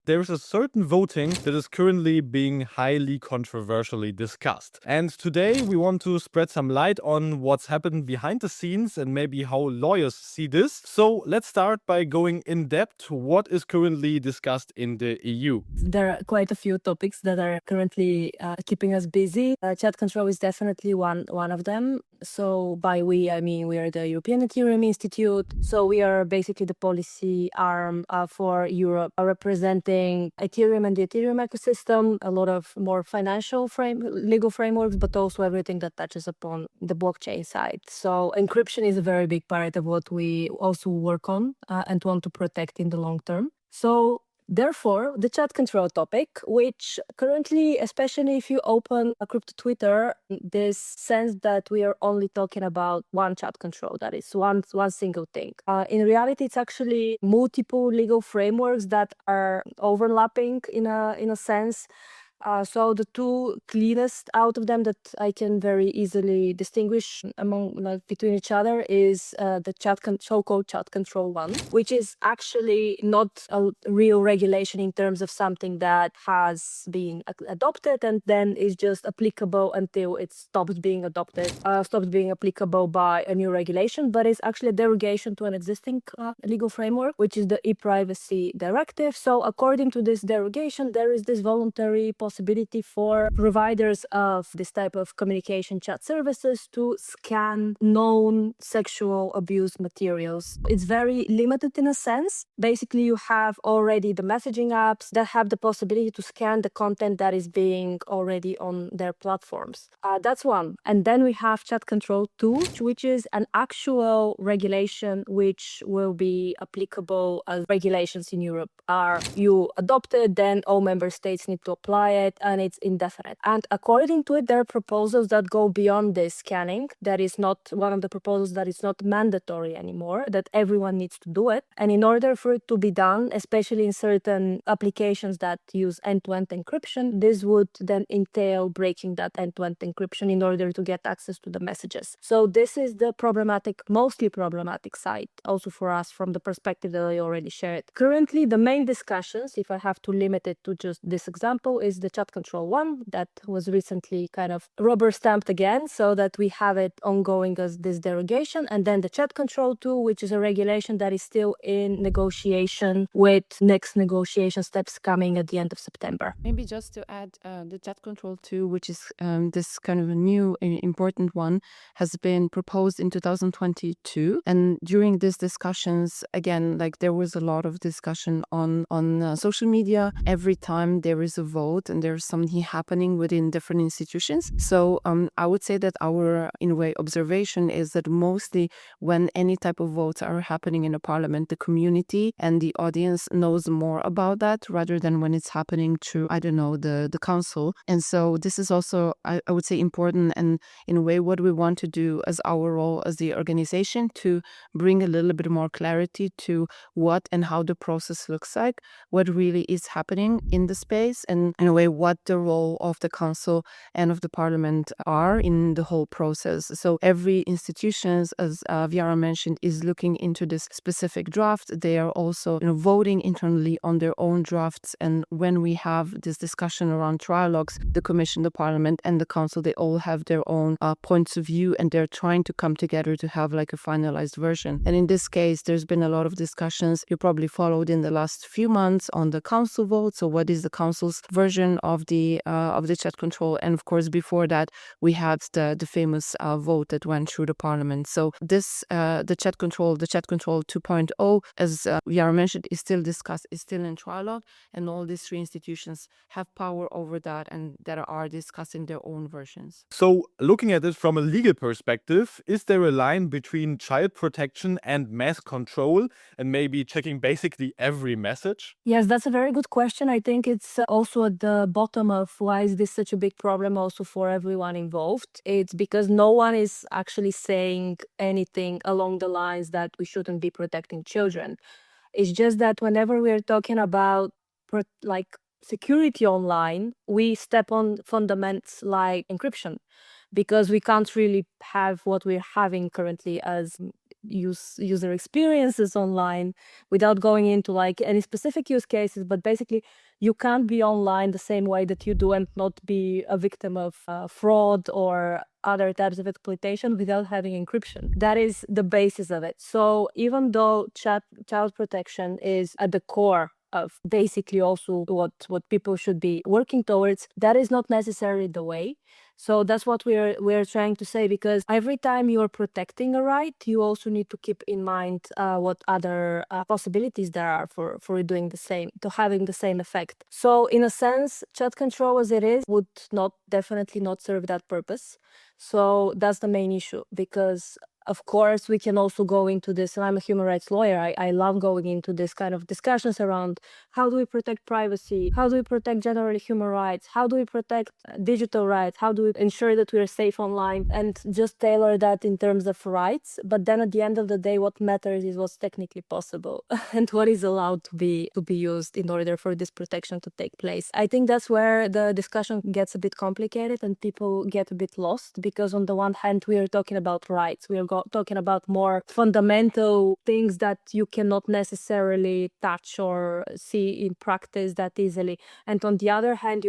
there's a certain voting that is currently being highly controversially discussed. And today we want to spread some light on what's happened behind the scenes and maybe how lawyers see this. So let's start by going in depth to what is currently discussed in the EU. There are quite a few topics that are currently keeping us busy. Chat control is definitely one of them. So by we, I mean we are the European Ethereum Institute. So we are basically the policy arm for Europe, representing Ethereum and the Ethereum ecosystem, a lot of more financial legal frameworks, but also everything that touches upon the blockchain side. So encryption is a very big part of what we also work on and want to protect in the long term. So therefore, the chat control topic, which currently, especially if you open a crypto Twitter, this sense that we are only talking about one chat control, that is one single thing. In reality, it's actually multiple legal frameworks that are overlapping in a sense. So the two cleanest out of them that I can very easily distinguish between each other is the so-called chat control one, which is actually not a real regulation in terms of something that has been adopted and then is just applicable until it stops being adopted, stops being applicable by a new regulation, but it's actually a derogation to an existing legal framework, which is the ePrivacy Directive. So according to this derogation, there is this voluntary possibility for providers of this type of communication chat services to scan known sexual abuse materials. It's very limited in a sense. Basically, you have already the messaging apps that have the possibility to scan the content that is being already on their platforms. That's one. And then we have Chat Control 2, which is an actual regulation which will be applicable as regulations in Europe are you adopt it, then all member states need to apply it, and it's indefinite. And according to it, there are proposals that go beyond this scanning. That is not one of the proposals that is not mandatory anymore, that everyone needs to do it. And in order for it to be done, especially in certain applications that use end-to-end encryption, this would then entail breaking that end-to-end encryption in order to get access to the messages. So this is the mostly problematic side, also for us from the perspective that I already shared. Currently, the main discussions, if I have to limit it to just this example, is the Chat Control 1 that was recently kind of rubber stamped again, so that we have it ongoing as this derogation, and then the Chat Control 2, which is a regulation that is still in negotiation, with next negotiation steps coming at the end of September. Maybe just to add, the Chat Control 2, which is this kind of a new important one, has been proposed in 2022, and during these discussions, again, like there was a lot of discussion on social media. Every time there is a vote and there's something happening within different institutions. So I would say that our, in a way, observation is that mostly when any type of votes are happening in a parliament, the community and the audience knows more about that rather than when it's happening through, I don't know, the council. And so this is also, I would say, important, and in a way what we want to do as our role as the organization, to bring a little bit more clarity to what and how the process looks like, what really is happening in the space, and in a way what the role of the council and of the parliament are in the whole process. So every institution, as Vyara mentioned, is looking into this specific draft. They are also voting internally on their own drafts, and when we have this discussion around trilogues, the commission, the parliament and the council, they all have their own points of view, and they're trying to come together to have like a finalized version. And in this case, there's been a lot of discussions you probably followed in the last few months on the council vote. So what is the council's version of the chat control? And of course, before that, we had the famous vote that went through the parliament. So this the chat control 2.0, as Vyara mentioned, is still discussed, is still in trilogue, and all these three institutions have power over that and that are discussing their own versions. So looking at it from a legal perspective, is there a line between child protection and mass control, and maybe checking basically every message? Yes, that's a very good question. I think it's also at the bottom of why is this such a big problem also for everyone involved. It's because no one is actually saying anything along the lines that we shouldn't be protecting children. It's just that whenever we're talking about security online, we step on fundamentals like encryption, because we can't really have what we're having currently as user experiences online, without going into like any specific use cases. But basically, you can't be online the same way that you do and not be a victim of fraud or other types of exploitation without having encryption. That is the basis of it. So even though child protection is at the core of basically also what people should be working towards, that is not necessarily the way. So that's what we're trying to say, because every time you're protecting a right, you also need to keep in mind what other possibilities there are for doing the same, to having the same effect. So in a sense, chat control as it is would definitely not serve that purpose. So that's the main issue, because of course, we can also go into this, and I'm a human rights lawyer. I love going into this kind of discussions around how do we protect privacy? How do we protect generally human rights? How do we protect digital rights? How do we ensure that we are safe online? And just tailor that in terms of rights. But then at the end of the day, what matters is what's technically possible and what is allowed to be used in order for this protection to take place. I think that's where the discussion gets a bit complicated and people get a bit lost, because on the one hand, we are talking about rights. We are talking about more fundamental things that you cannot necessarily touch or see in practice that easily. And on the other hand,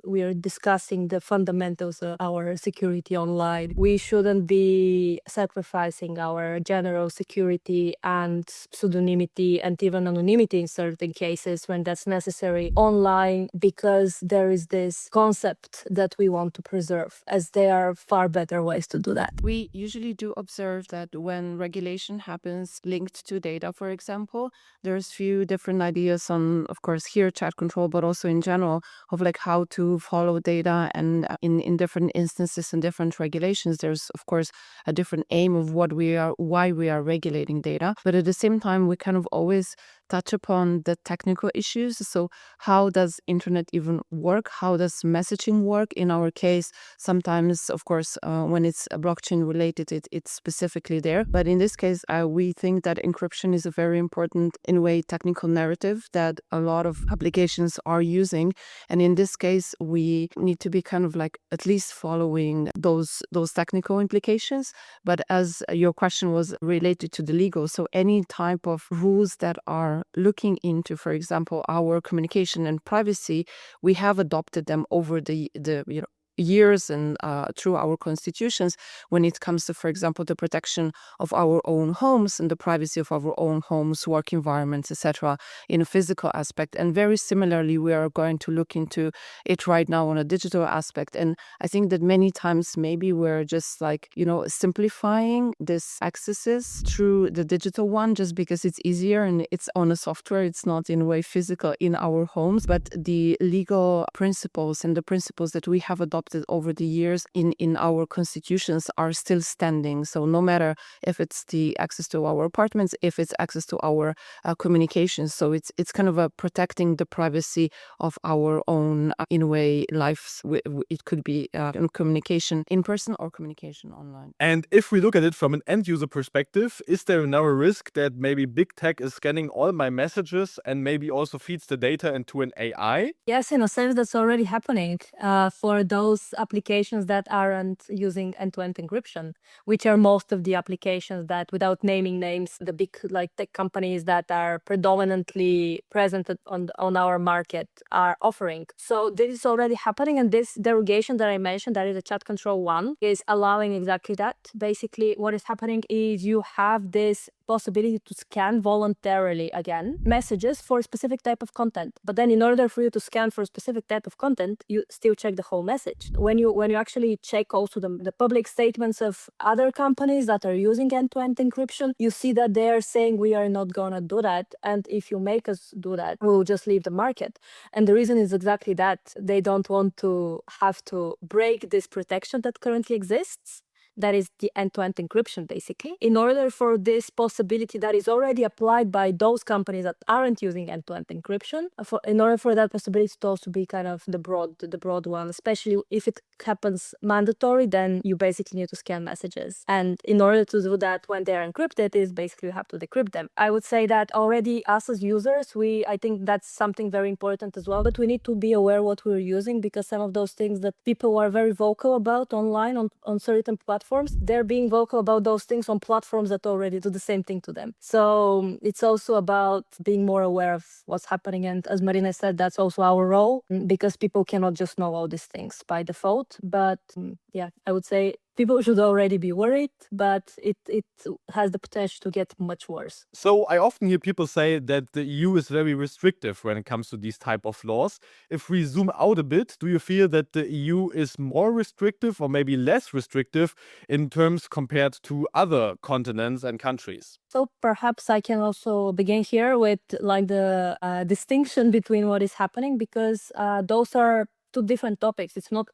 we are discussing the fundamentals of our security online. We shouldn't be sacrificing our general security and pseudonymity and even anonymity in certain cases when that's necessary online, because there is this concept that we want to preserve, as there are far better ways to do that. We usually do observe that when regulation happens linked to data, for example, there's few different ideas on, of course, here chat control, but also in general of like how to follow data. And in different instances and different regulations, there's of course a different aim of why we are regulating data. But at the same time, we kind of always touch upon the technical issues. So how does internet even work? How does messaging work? In our case, sometimes, of course, when it's blockchain related, it's specifically there. But in this case, we think that encryption is a very important, in a way, technical narrative that a lot of applications are using. And in this case, we need to be kind of like at least following those technical implications. But as your question was related to the legal, so any type of rules that are looking into, for example, our communication and privacy, we have adopted them over the years and through our constitutions when it comes to, for example, the protection of our own homes and the privacy of our own homes, work environments, etc., in a physical aspect. And very similarly, we are going to look into it right now on a digital aspect. And I think that many times maybe we're just like, simplifying these accesses through the digital one just because it's easier and it's on a software. It's not in a way physical in our homes, but the legal principles and the principles that we have adopted over the years in our constitutions are still standing. So no matter if it's the access to our apartments, if it's access to our communications, so it's kind of a protecting the privacy of our own, in a way, lives. It could be communication in person or communication online. And if we look at it from an end user perspective, is there now a risk that maybe big tech is scanning all my messages and maybe also feeds the data into an AI? Yes, in a sense, that's already happening for those applications that aren't using end-to-end encryption, which are most of the applications that, without naming names, the big tech companies that are predominantly present on our market are offering. So this is already happening, and this derogation that I mentioned, that is a chat control one, is allowing exactly that. Basically, what is happening is you have this possibility to scan voluntarily, again, messages for a specific type of content. But then in order for you to scan for a specific type of content, you still check the whole message. When you actually check also the public statements of other companies that are using end-to-end encryption, you see that they are saying we are not gonna do that. And if you make us do that, we'll just leave the market. And the reason is exactly that. They don't want to have to break this protection that currently exists. That is the end-to-end encryption, basically. In order for this possibility that is already applied by those companies that aren't using end-to-end encryption, in order for that possibility to also be kind of the broad one, especially if it happens mandatory, then you basically need to scan messages. And in order to do that when they're encrypted, is basically you have to decrypt them. I would say that already us as users, I think that's something very important as well, but we need to be aware what we're using, because some of those things that people are very vocal about online on certain platforms platforms, they're being vocal about those things on platforms that already do the same thing to them. So it's also about being more aware of what's happening. And as Marina said, that's also our role, because people cannot just know all these things by default. But yeah, I would say people should already be worried, but it has the potential to get much worse. So I often hear people say that the EU is very restrictive when it comes to these type of laws. If we zoom out a bit, do you feel that the EU is more restrictive or maybe less restrictive in terms compared to other continents and countries? So perhaps I can also begin here with like the distinction between what is happening, because those are two different topics. It's not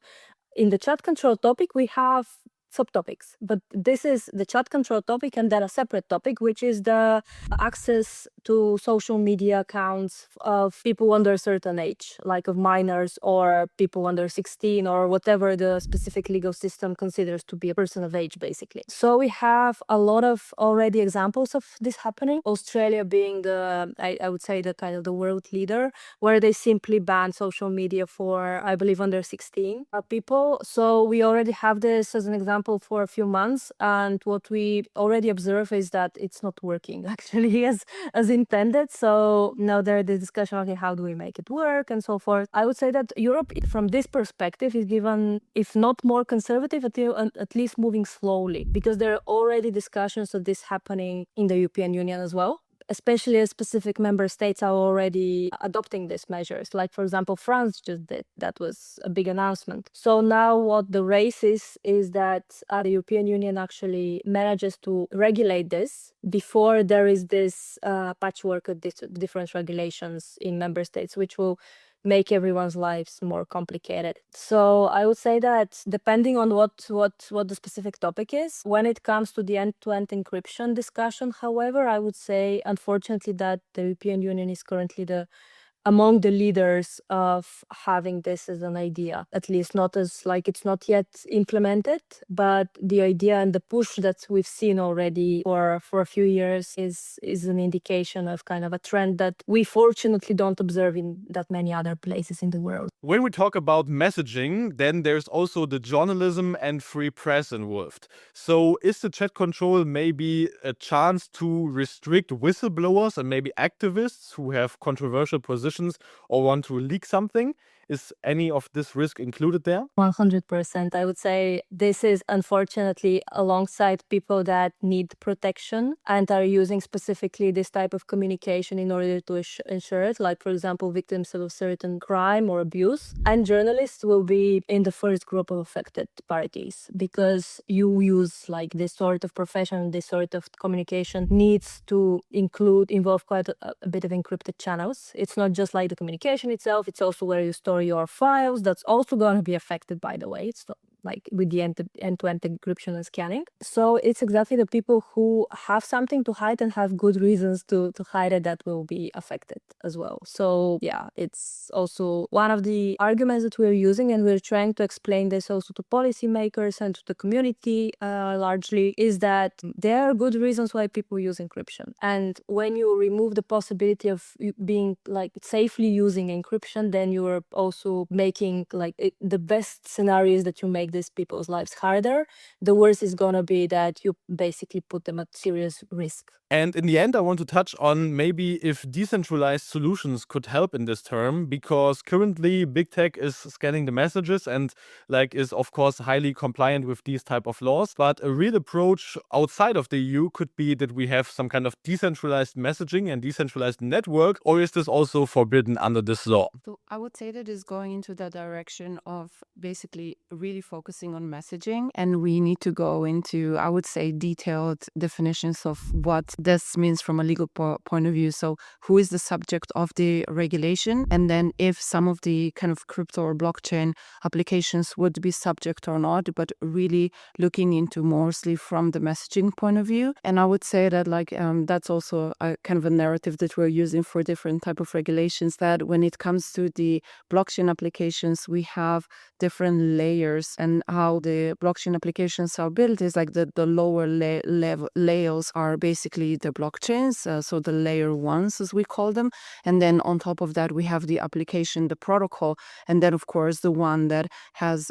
in the chat control topic, we have subtopics, but this is the chat control topic and then a separate topic, which is the access to social media accounts of people under a certain age, like of minors or people under 16 or whatever the specific legal system considers to be a person of age, basically. So we have a lot of already examples of this happening. Australia being the, I would say, the kind of the world leader, where they simply ban social media for, I believe, under 16 people. So we already have this as an example for a few months, and what we already observe is that it's not working actually as intended. So now there's the discussion, okay, how do we make it work and so forth. I would say that Europe, from this perspective, is given, if not more conservative, at least moving slowly, because there are already discussions of this happening in the European Union as well. Especially as specific member states are already adopting these measures. Like, for example, France just did. That was a big announcement. So now what the race is that the European Union actually manages to regulate this before there is this patchwork of different regulations in member states, which will make everyone's lives more complicated. So I would say that depending on what the specific topic is, when it comes to the end-to-end encryption discussion, however, I would say, unfortunately, that the European Union is currently among the leaders of having this as an idea, at least not as like it's not yet implemented, but the idea and the push that we've seen already for a few years is an indication of kind of a trend that we fortunately don't observe in that many other places in the world. When we talk about messaging, then there's also the journalism and free press involved. So is the chat control maybe a chance to restrict whistleblowers and maybe activists who have controversial positions or want to leak something? Is any of this risk included there? 100%. I would say this is unfortunately alongside people that need protection and are using specifically this type of communication in order to ensure it, like, for example, victims of a certain crime or abuse. And journalists will be in the first group of affected parties, because you use like this sort of profession, this sort of communication needs to involve quite a bit of encrypted channels. It's not just like the communication itself, it's also where you store your files. That's also going to be affected, by the way. It's not like with the end-to-end encryption and scanning. So it's exactly the people who have something to hide and have good reasons to hide it that will be affected as well. So yeah, it's also one of the arguments that we're using, and we're trying to explain this also to policymakers and to the community largely, is that there are good reasons why people use encryption. And when you remove the possibility of being like safely using encryption, then you are also making like the best scenario is that you make these people's lives harder. The worst is going to be that you basically put them at serious risk. And in the end, I want to touch on maybe if decentralized solutions could help in this term, because currently big tech is scanning the messages and like is of course highly compliant with these type of laws. But a real approach outside of the EU could be that we have some kind of decentralized messaging and decentralized network, or is this also forbidden under this law? So I would say that is going into the direction of basically really focusing on messaging, and we need to go into, I would say, detailed definitions of what this means from a legal point of view. So who is the subject of the regulation, and then if some of the kind of crypto or blockchain applications would be subject or not, but really looking into mostly from the messaging point of view. And I would say that like that's also a kind of a narrative that we're using for different type of regulations, that when it comes to the blockchain applications, we have different layers, and how the blockchain applications are built is like the lower layers are basically the blockchains, so the layer ones as we call them, and then on top of that we have the application, the protocol, and then of course the one that has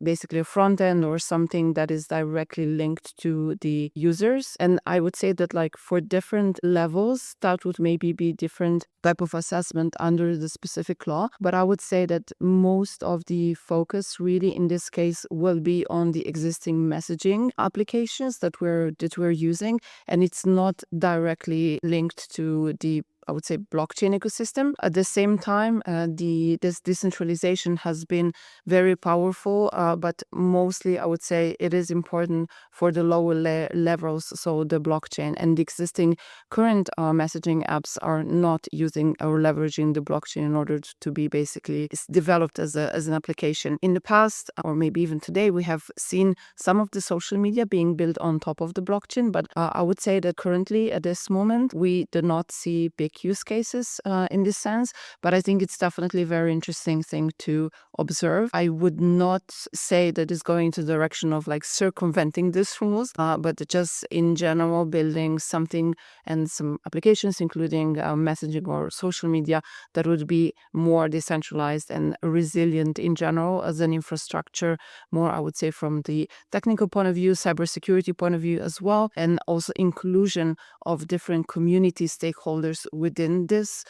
basically a front end or something that is directly linked to the users. And I would say that like for different levels, that would maybe be different type of assessment under the specific law. But I would say that most of the focus really in this case will be on the existing messaging applications that we're using, and it's not directly linked to the, I would say, blockchain ecosystem. At the same time, this decentralization has been very powerful, but mostly I would say it is important for the lower levels, so the blockchain. And the existing current messaging apps are not using or leveraging the blockchain in order to be basically developed as an application. In the past, or maybe even today, we have seen some of the social media being built on top of the blockchain, but I would say that currently at this moment, we do not see big use cases in this sense, but I think it's definitely a very interesting thing to observe. I would not say that it's going to the direction of like circumventing these rules, but just in general building something and some applications, including messaging or social media, that would be more decentralized and resilient in general as an infrastructure, more I would say from the technical point of view, cybersecurity point of view as well, and also inclusion of different community stakeholders within this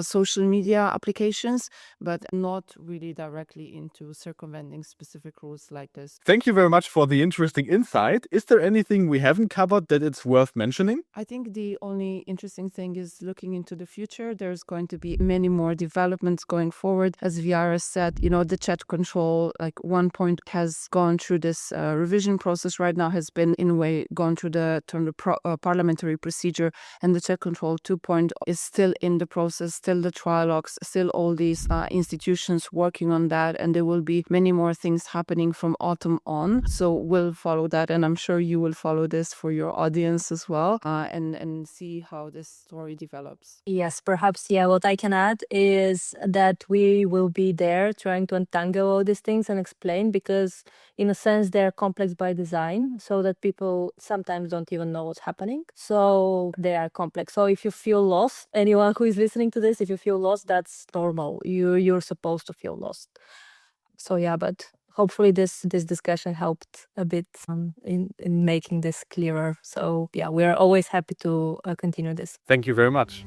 social media applications, but not really directly into circumventing specific rules like this. Thank you very much for the interesting insight. Is there anything we haven't covered that it's worth mentioning? I think the only interesting thing is looking into the future. There's going to be many more developments going forward. As Vyara said, the chat control, like 1 has gone through this revision process right now, has been in a way gone through the parliamentary procedure, and the chat control 2 is still in the process, still the trilogues, still all these institutions working on that, and there will be many more things happening from autumn on. So we'll follow that, and I'm sure you will follow this for your audience as well, and see how this story develops. Yes, perhaps, yeah, what I can add is that we will be there trying to untangle all these things and explain, because in a sense they're complex by design, so that people sometimes don't even know what's happening. So they are complex. So if you feel lost, anyone who is listening to this, if you feel lost, that's normal. You're supposed to feel lost. So yeah, but hopefully this discussion helped a bit in making this clearer. So yeah, we're always happy to continue this. Thank you very much.